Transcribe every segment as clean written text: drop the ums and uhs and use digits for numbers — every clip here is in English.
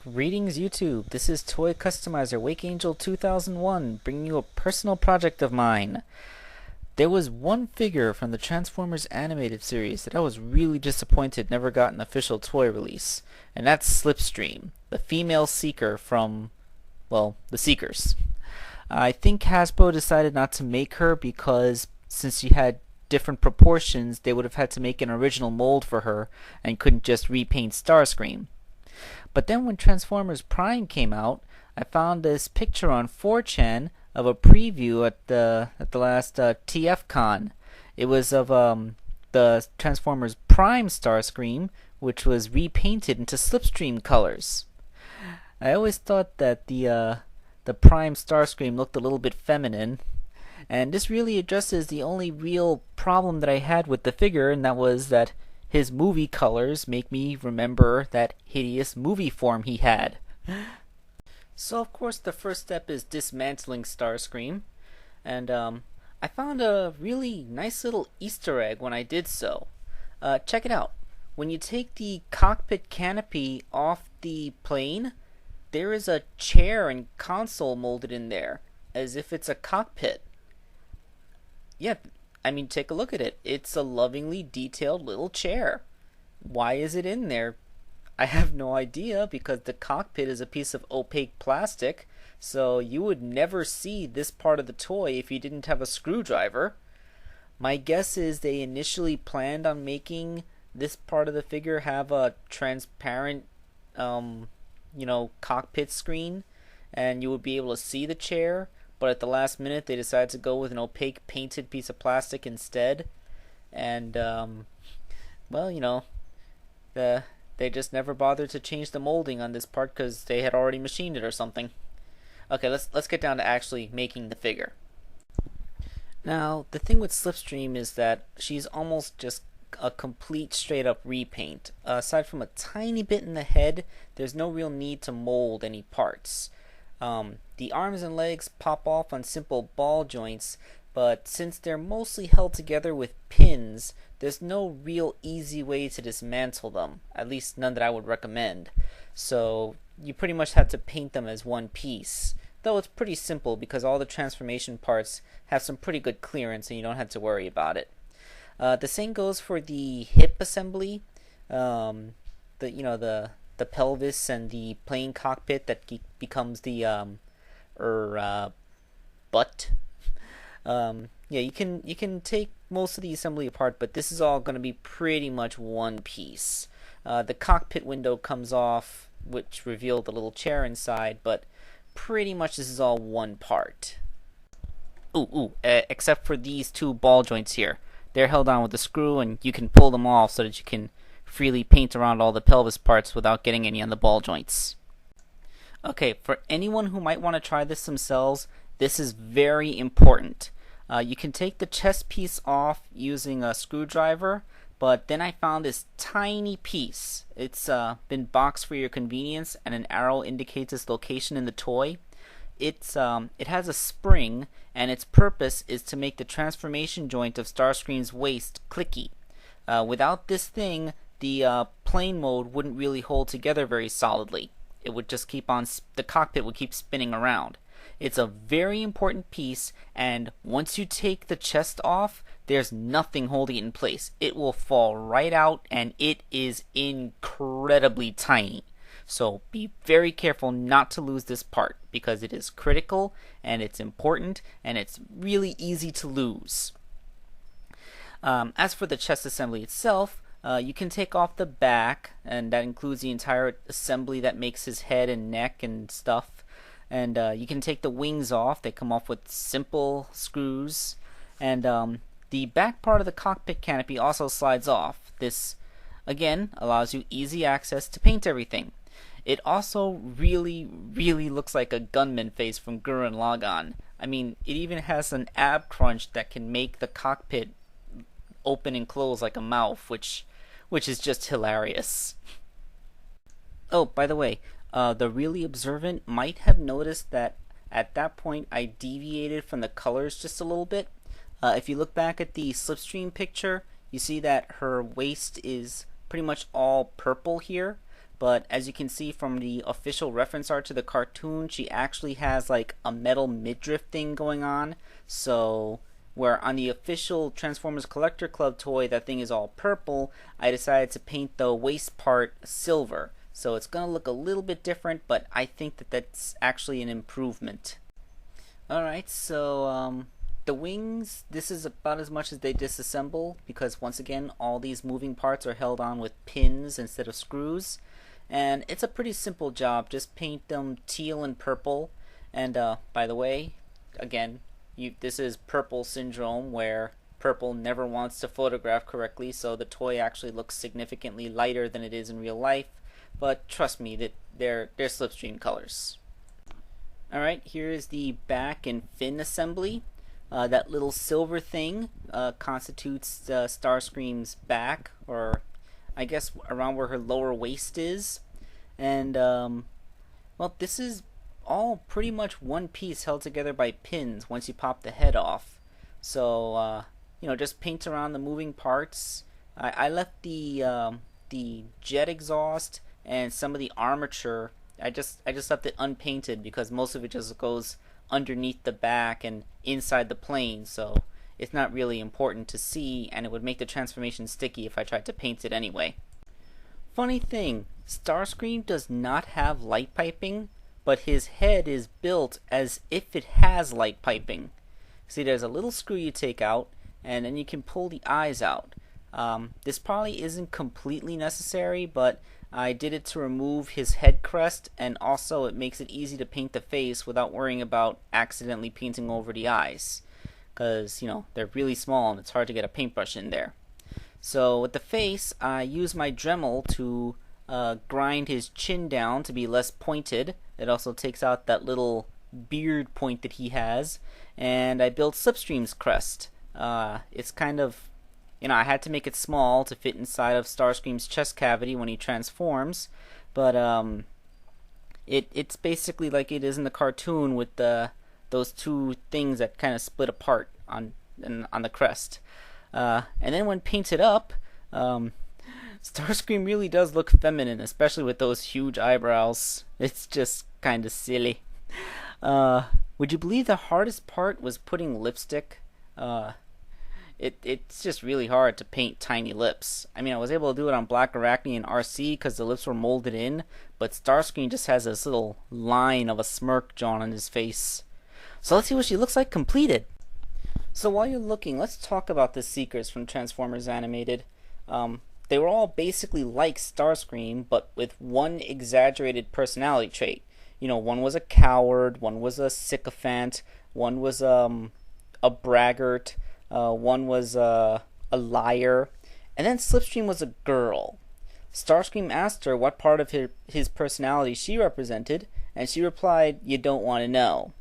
Greetings YouTube, this is Toy Customizer Wake Angel 2001 bringing you a personal project of mine. There was one figure from the Transformers animated series that I was really disappointed never got an official toy release, and that's Slipstream, the female Seeker from, well, the Seekers. I think Hasbro decided not to make her because since she had different proportions, they would have had to make an original mold for her and couldn't just repaint Starscream. But then when Transformers Prime came out, I found this picture on 4chan of a preview at the last TF Con. It was of the Transformers Prime Starscream, which was repainted into Slipstream colors. I always thought that the Prime Starscream looked a little bit feminine, and this really addresses the only real problem that I had with the figure, and that was that his movie colors make me remember that hideous movie form he had. So of course the first step is dismantling Starscream, and I found a really nice little Easter egg when I did so. Check it out. When you take the cockpit canopy off the plane, there is a chair and console molded in there, as if it's a cockpit. Yeah, I mean, take a look at it. It's a lovingly detailed little chair. Why is it in there? I have no idea, because the cockpit is a piece of opaque plastic, so you would never see this part of the toy if you didn't have a screwdriver. My guess is they initially planned on making this part of the figure have a transparent, cockpit screen, and you would be able to see the chair. But at the last minute, they decided to go with an opaque painted piece of plastic instead. And, they just never bothered to change the molding on this part because they had already machined it or something. Okay, let's get down to actually making the figure. Now, the thing with Slipstream is that she's almost just a complete straight up repaint. Aside from a tiny bit in the head, there's no real need to mold any parts. The arms and legs pop off on simple ball joints, but since they're mostly held together with pins, there's no real easy way to dismantle them, at least none that I would recommend. So you pretty much have to paint them as one piece, though it's pretty simple because all the transformation parts have some pretty good clearance and you don't have to worry about it. The same goes for the hip assembly, the pelvis and the plane cockpit that becomes the butt. You can take most of the assembly apart, but this is all going to be pretty much one piece. The cockpit window comes off, which revealed the little chair inside, but pretty much this is all one part. Except for these two ball joints here. They're held on with a screw, and you can pull them off so that you can freely paint around all the pelvis parts without getting any on the ball joints. Okay, for anyone who might want to try this themselves, this is very important. You can take the chest piece off using a screwdriver, but then I found this tiny piece. It's been boxed for your convenience, and an arrow indicates its location in the toy. It has a spring, and its purpose is to make the transformation joint of Starscream's waist clicky. Without this thing, the plane mode wouldn't really hold together very solidly. It would just the cockpit would keep spinning around. It's a very important piece, and once you take the chest off, there's nothing holding it in place. It will fall right out, and it is incredibly tiny. So be very careful not to lose this part, because it is critical, and it's important, and it's really easy to lose. As for the chest assembly itself, you can take off the back, and that includes the entire assembly that makes his head and neck and stuff. And you can take the wings off. They come off with simple screws. And the back part of the cockpit canopy also slides off. This, again, allows you easy access to paint everything. It also really, really looks like a gunman face from Gurren Lagann. I mean, it even has an ab crunch that can make the cockpit open and close like a mouth, which is just hilarious. Oh, by the way, the really observant might have noticed that at that point I deviated from the colors just a little bit. If you look back at the Slipstream picture, you see that her waist is pretty much all purple here, but as you can see from the official reference art to the cartoon, she actually has like a metal midriff thing going on. So where on the official Transformers Collector Club toy that thing is all purple, I decided to paint the waist part silver. So it's going to look a little bit different, but I think that that's actually an improvement. Alright, so the wings, this is about as much as they disassemble, because once again all these moving parts are held on with pins instead of screws. And it's a pretty simple job, just paint them teal and purple. And by the way, again, this is purple syndrome, where purple never wants to photograph correctly, so the toy actually looks significantly lighter than it is in real life. But trust me, that they're Slipstream colors. Alright, here is the back and fin assembly. That little silver thing constitutes Starscream's back, or I guess around where her lower waist is. And well, this is all pretty much one piece held together by pins once you pop the head off. So you know, just paint around the moving parts. I left the jet exhaust and some of the armature. I just left it unpainted because most of it just goes underneath the back and inside the plane, so it's not really important to see, and it would make the transformation sticky if I tried to paint it anyway. Funny thing, Starscream does not have light piping, but his head is built as if it has light piping. See, there's a little screw you take out, and then you can pull the eyes out. This probably isn't completely necessary, but I did it to remove his head crest, and also it makes it easy to paint the face without worrying about accidentally painting over the eyes, because, you know, they're really small and it's hard to get a paintbrush in there. So with the face, I use my Dremel to grind his chin down to be less pointed. It also takes out that little beard point that he has, and I built Slipstream's crest. It's kind of, you know, I had to make it small to fit inside of Starscream's chest cavity when he transforms, but it's basically like it is in the cartoon with those two things that kind of split apart on the crest. And then when painted up, Starscream really does look feminine, especially with those huge eyebrows. It's just kind of silly. Would you believe the hardest part was putting lipstick? It's just really hard to paint tiny lips. I mean, I was able to do it on Black Arachne and RC because the lips were molded in, but Starscream just has this little line of a smirk drawn on his face. So let's see what she looks like completed. So while you're looking, let's talk about the Seekers from Transformers Animated. They were all basically like Starscream, but with one exaggerated personality trait. You know, one was a coward, one was a sycophant, one was a braggart, one was a liar, and then Slipstream was a girl. Starscream asked her what part of his personality she represented, and she replied, "You don't want to know."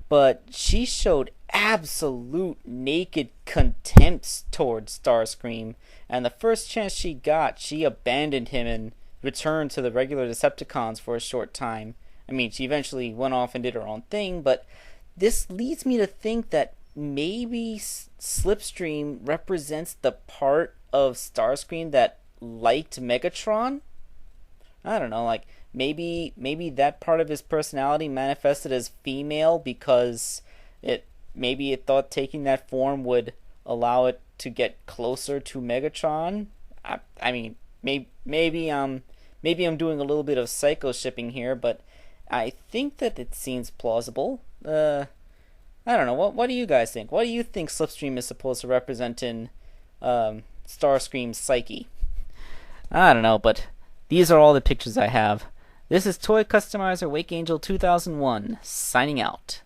But she showed absolute naked contempt towards Starscream, and the first chance she got, she abandoned him and returned to the regular Decepticons for a short time. I mean, she eventually went off and did her own thing, but this leads me to think that maybe Slipstream represents the part of Starscream that liked Megatron? I don't know, like maybe that part of his personality manifested as female because maybe it thought taking that form would allow it to get closer to Megatron. I mean, maybe I'm doing a little bit of psycho shipping here, but I think that it seems plausible. I don't know. What do you guys think? What do you think Slipstream is supposed to represent in Starscream's psyche? I don't know, but these are all the pictures I have. This is Toy Customizer Wake Angel 2001, signing out.